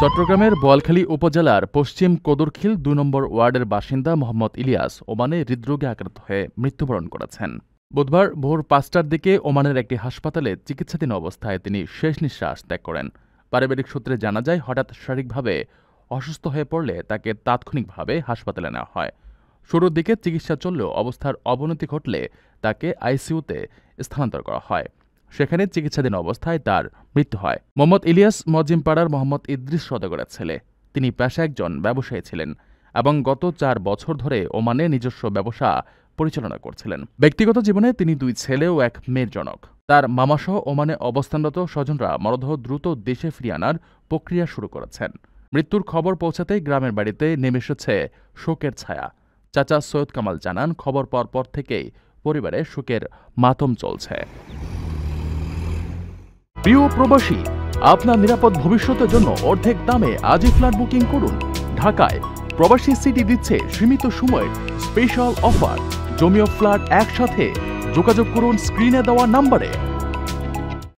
চট্টগ্রামের বোয়ালখালী উপজেলার পশ্চিম কদরখিল ২ নম্বর ওয়ার্ডের বাসিন্দা মোহাম্মদ ইলিয়াস ওমানে হৃদরোগে আক্রান্ত হয়ে মৃত্যুবরণ করেছেন। বুধবার ভোর ৫টার দিকে ওমানের একটি হাসপাতালে চিকিৎসাধীন অবস্থায় তিনি শেষ নিঃশ্বাস ত্যাগ করেন। পারিবারিক সূত্রে জানা যায়, হঠাৎ শারীরিকভাবে অসুস্থ হয়ে পড়লে তাকে তাৎক্ষণিকভাবে হাসপাতালে নেওয়া হয়। শুরুর দিকে চিকিৎসা চললেও অবস্থার অবনতি ঘটলে তাকে আইসিইউতে স্থানান্তর করা হয়। সেখানে চিকিৎসাধীন অবস্থায় তার মৃত্যু হয়। মোহাম্মদ ইলিয়াস মজিমপাড়ার মোহাম্মদ ইদ্রিস সওদাগরের ছেলে। তিনি পেশায় একজন ব্যবসায়ী ছিলেন এবং গত ৪ বছর ধরে ওমানে নিজস্ব ব্যবসা পরিচালনা করছিলেন। ব্যক্তিগত জীবনে তিনি ২ ছেলে ও ১ মেয়ের জনক। তার মামাসহ ওমানে অবস্থানরত স্বজনরা মরদেহ দ্রুত দেশে ফিরিয়ে আনার প্রক্রিয়া শুরু করেছেন। মৃত্যুর খবর পৌঁছাতেই গ্রামের বাড়িতে নেমে এসেছে শোকের ছায়া। চাচা সৈয়দ কামাল জানান, খবর পাওয়ার পর থেকেই পরিবারে শোকের মাতম চলছে। প্রিয় প্রবাসী, আপনার নিরাপদ ভবিষ্যতের জন্য অর্ধেক দামে আজই ফ্ল্যাট বুকিং করুন। ঢাকায় প্রবাসী সিটি দিচ্ছে সীমিত সময়ের স্পেশাল অফার। জমি ও ফ্ল্যাট একসাথে। যোগাযোগ করুন স্ক্রিনে দেওয়া নম্বরে।